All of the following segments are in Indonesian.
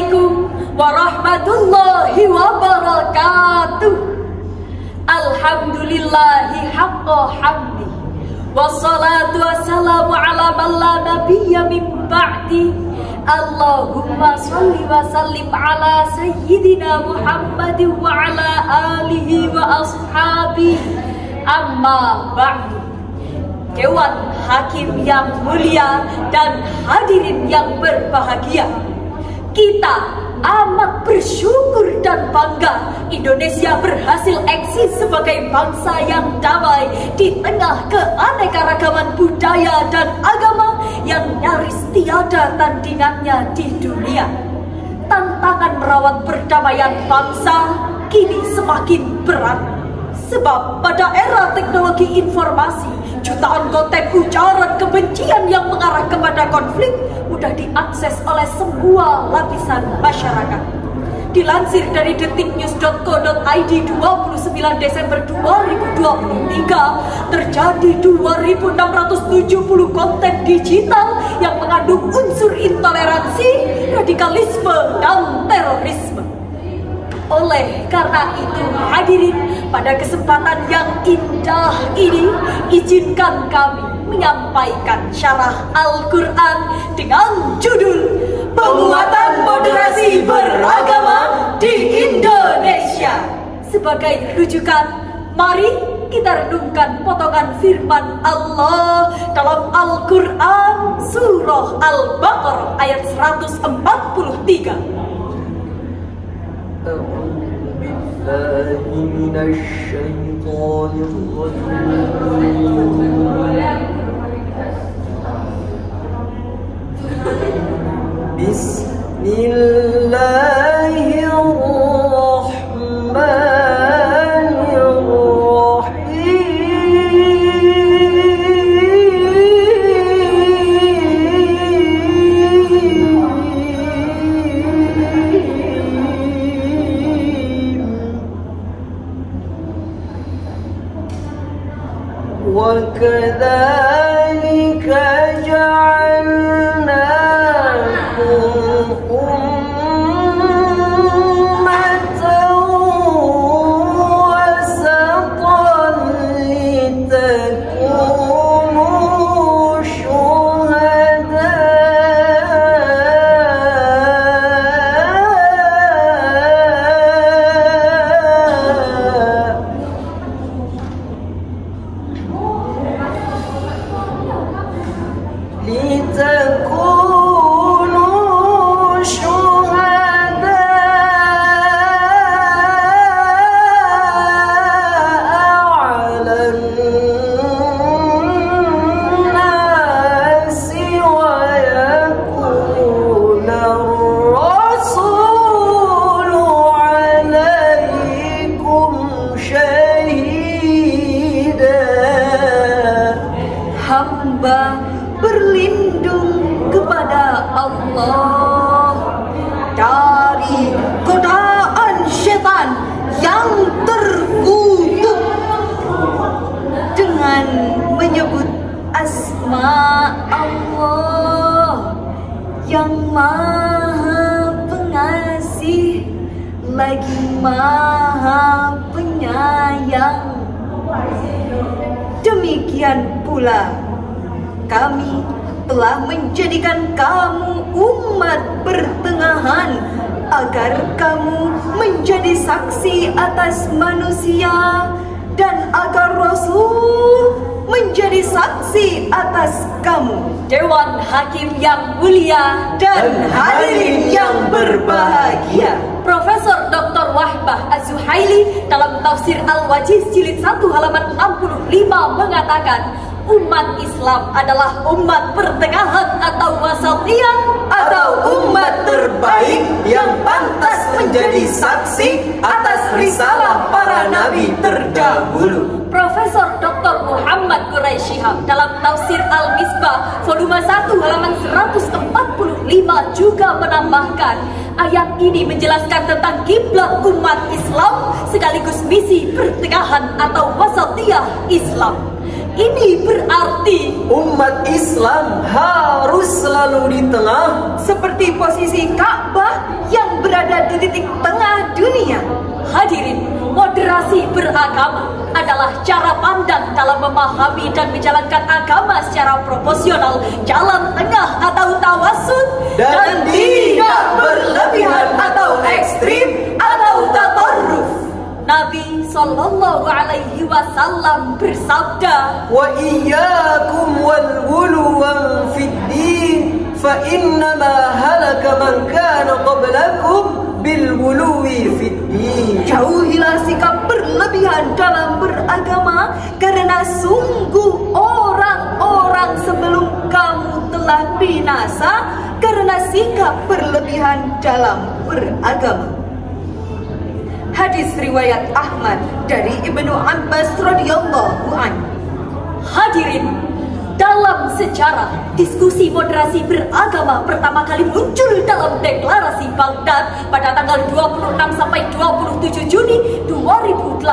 Assalamualaikum warahmatullahi wabarakatuh. Alhamdulillahi haqqa hamdi, wassalatu wassalamu ala man la nabiyya min ba'di. Allahumma sholli wa sallim ala sayyidina Muhammadin wa ala alihi wa ashabihi. Amma ba'du. Dewan Hakim yang mulia dan hadirin yang berbahagia, kita amat bersyukur dan bangga Indonesia berhasil eksis sebagai bangsa yang damai di tengah keanekaragaman budaya dan agama yang nyaris tiada tandingannya di dunia. Tantangan merawat perdamaian bangsa kini semakin berat, sebab pada era teknologi informasi, jutaan konten ujaran kebencian yang mengarah kepada konflik mudah diakses oleh semua lapisan masyarakat. Dilansir dari detiknews.co.id 29 Desember 2023, terjadi 2.670 konten digital yang mengandung unsur intoleransi, radikalisme, dan terorisme. Oleh karena itu, hadirin, pada kesempatan yang indah ini, izinkan kami menyampaikan syarah Al-Quran dengan judul Penguatan Moderasi Beragama di Indonesia. Sebagai rujukan, mari kita renungkan potongan firman Allah dalam Al-Quran Surah Al-Baqarah ayat 143. من الشيطان الرجيم بسم الله الرحمن وكذلك جعلناكم أمة وسطا لتكونوا hamba berlindung kepada Allah dari godaan setan yang terkutuk dengan menyebut asma Allah yang Maha Pengasih lagi Maha Penyayang. Demikian pula kami telah menjadikan kamu umat pertengahan agar kamu menjadi saksi atas manusia dan agar Rasul menjadi saksi atas kamu. Dewan Hakim yang mulia dan hadirin yang berbahagia, Profesor Dr. Wahbah Az-Zuhaili dalam tafsir Al-Wajiz jilid 1 halaman 65 mengatakan, umat Islam adalah umat pertengahan atau wasatiyah atau umat terbaik yang pantas menjadi saksi atas risalah para nabi terdahulu. Profesor Dr. Muhammad Quraisy Shihab dalam tafsir Al-Misbah volume 1 halaman 145 juga menambahkan, ayat ini menjelaskan tentang kiblat umat Islam sekaligus misi pertengahan atau wasatiyah Islam. Ini berarti umat Islam harus selalu di tengah, seperti posisi Ka'bah yang berada di titik tengah dunia. Hadirin, moderasi beragama adalah cara pandang dalam memahami dan menjalankan agama secara proporsional, jalan tengah atau tawasud, dan tidak berlebihan atau ekstrim atau tatarruf. Nabi Sallallahu Alaihi Wasallam bersabda, Wa iyyakum wal ghuluwan fid din, fa innama halaka man kana qablakum bil ghuluwi fid din. jauhilah sikap berlebihan dalam beragama, karena sungguh orang-orang sebelum kamu telah binasa karena sikap berlebihan dalam beragama. Hadis riwayat Ahmad dari Ibnu Abbas radhiyallahu anhu. Hadirin, dalam sejarah, diskusi moderasi beragama pertama kali muncul dalam deklarasi Baghdad pada tanggal 26 sampai 27 Juni 2018.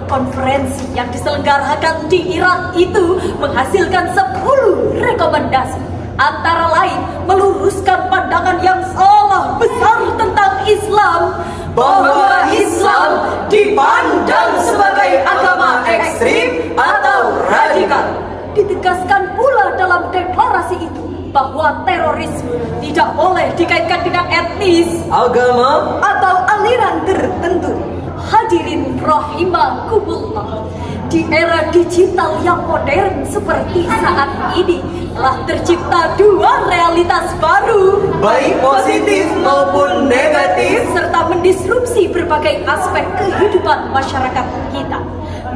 Konferensi yang diselenggarakan di Irak itu menghasilkan 10 rekomendasi. Antara lain, meluruskan pandangan yang salah besar tentang Islam, Bahwa Islam dipandang sebagai agama ekstrim atau radikal. Ditegaskan pula dalam deklarasi itu bahwa terorisme tidak boleh dikaitkan dengan etnis, agama, atau aliran tertentu. Hadirin rahimakumullah, di era digital yang modern seperti saat ini telah tercipta dua realitas baru, baik positif maupun negatif, serta mendisrupsi berbagai aspek kehidupan masyarakat kita.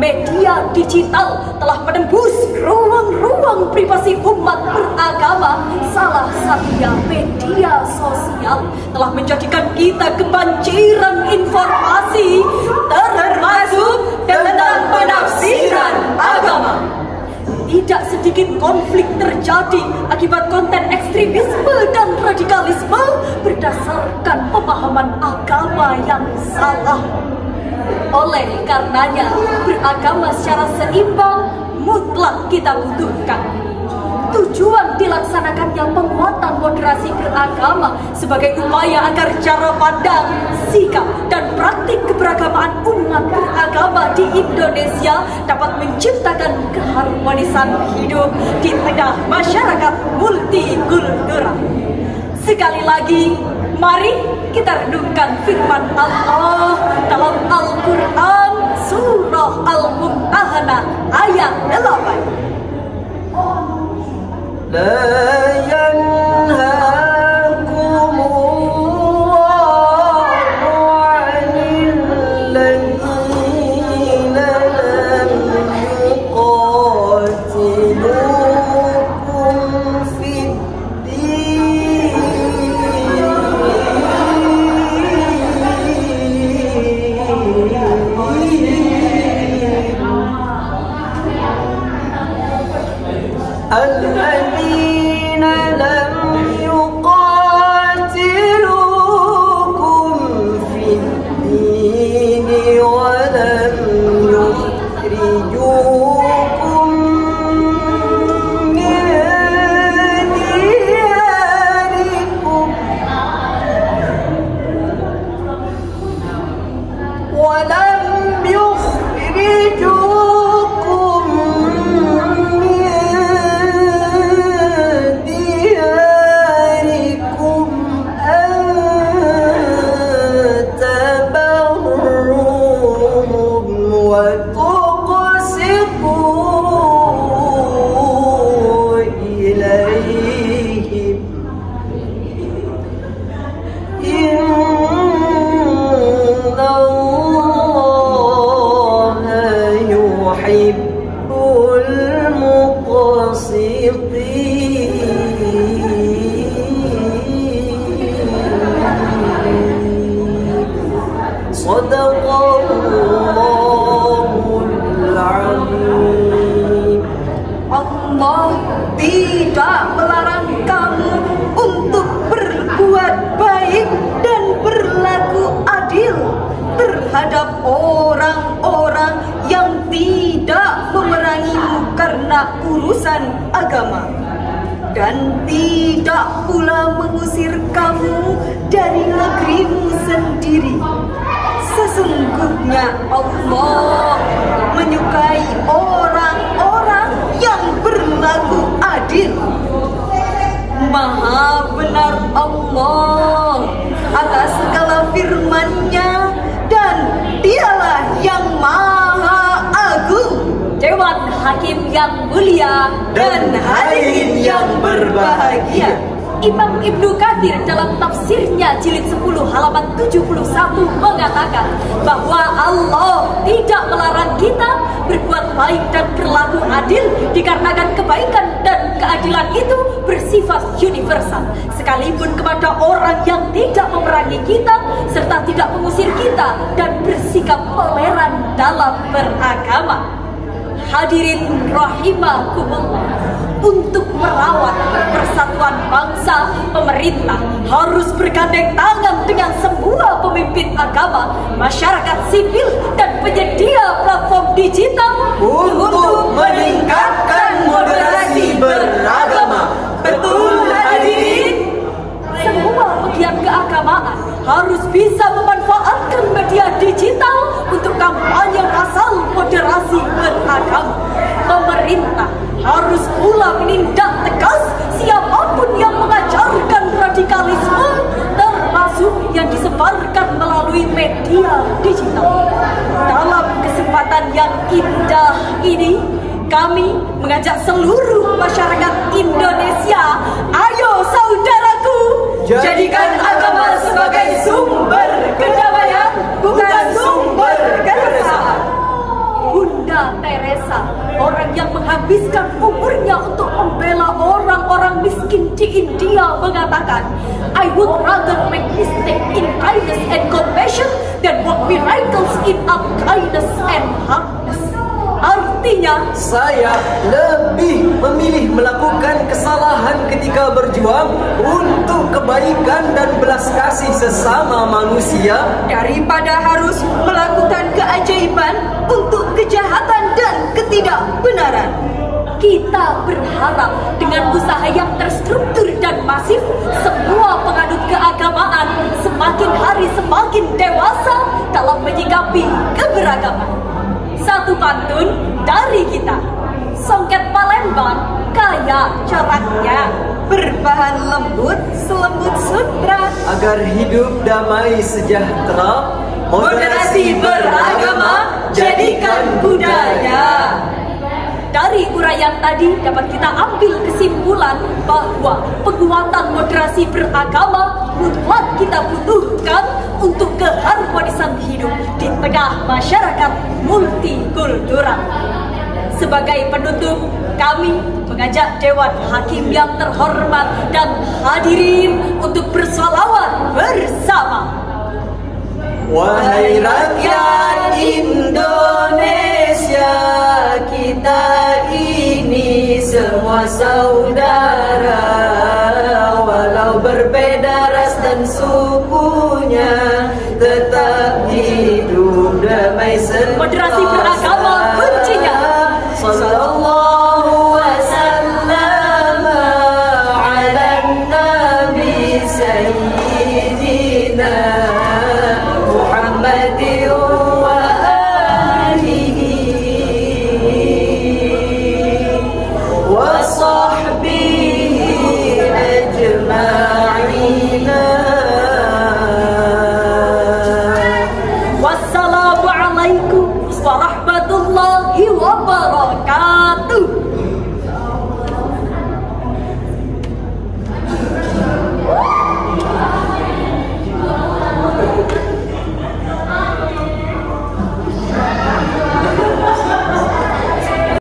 Media digital telah menembus ruang-ruang privasi umat beragama. Salah satunya media sosial telah menjadikan kita kebanjiran informasi, termasuk tentang penafsiran agama. Tidak sedikit konflik terjadi akibat konten ekstremisme dan radikalisme berdasarkan pemahaman agama yang salah. Oleh karenanya, beragama secara seimbang mutlak kita butuhkan. Tujuan dilaksanakannya penguatan moderasi beragama sebagai upaya agar cara pandang, sikap, dan praktik keberagamaan umat beragama di Indonesia dapat menciptakan keharmonisan hidup di tengah masyarakat multikultural. Sekali lagi, mari kita renungkan firman Allah dalam Al-Quran Surah Al-Mumtahanah ayat 8. La yanhakumullahu 'anil ladzina lam yuqatilukum fid din الذين لم يقاتلوكم في الدين ولم يخرجوكم من دياركم وتقسطوا إليهم إن الله يحب المقسطين صدق Allahul Azim. Allah tidak melarang kamu untuk berbuat baik dan berlaku adil terhadap orang-orang yang tidak memerangimu karena urusan agama, dan tidak pula mengusir kamu dari negerimu sendiri. Sesungguhnya Allah menyukai orang-orang yang berlaku adil. Maha benar Allah atas segala firman-Nya, dan Dialah yang Maha Agung. Dewan Hakim yang mulia dan hadirin yang berbahagia, Imam Ibnu Katsir dalam tafsirnya jilid 10 halaman 71 mengatakan bahwa Allah tidak melarang kita berbuat baik dan berlaku adil dikarenakan kebaikan dan keadilan itu bersifat universal, sekalipun kepada orang yang tidak memerangi kita serta tidak mengusir kita dan bersikap toleran dalam beragama. Hadirin rahimakumullah, untuk merawat persatuan bangsa, pemerintah harus bergandeng tangan dengan semua pemimpin agama, masyarakat sipil, dan penyedia platform digital untuk meningkatkan moderasi beragama. Betul hadirin? Semua pegiat keagamaan harus bisa memanfaatkan media digital untuk kampanye massal moderasi beragama. Pemerintah harus pula menindak tegas siapapun yang mengajarkan radikalisme, termasuk yang disebarkan melalui media digital. Dalam kesempatan yang indah ini, kami mengajak seluruh masyarakat Indonesia, ayo saudaraku, jadikan agama sebagai sumber kedamaian, bukan sumber keresahan. Bunda Teresa, orang yang menghabiskan umurnya untuk membela orang-orang miskin di India, mengatakan, I would rather make mistake in kindness and compassion than work miracles in unkindness and hardness. Artinya, saya lebih memilih melakukan kesalahan ketika berjuang untuk kebaikan dan belas kasih sesama manusia daripada harus melakukan keajaiban untuk kejahatan dan ketidakbenaran. Kita berharap dengan usaha yang terstruktur dan masif, semua penganut keagamaan semakin hari semakin dewasa dalam menyikapi keberagaman. Satu pantun dari kita, songket Palembang kaya coraknya, berbahan lembut selembut sutra, agar hidup damai sejahtera, moderasi beragama jadikan budaya. Dari uraian tadi dapat kita ambil kesimpulan bahwa penguatan moderasi beragama mutlak kita butuhkan untuk keharmonisan hidup di tengah masyarakat multikultural. Sebagai penutup, kami mengajak Dewan Hakim yang terhormat dan hadirin untuk bersolawat bersama. Wahai rakyat Indonesia, kita ini semua saudara.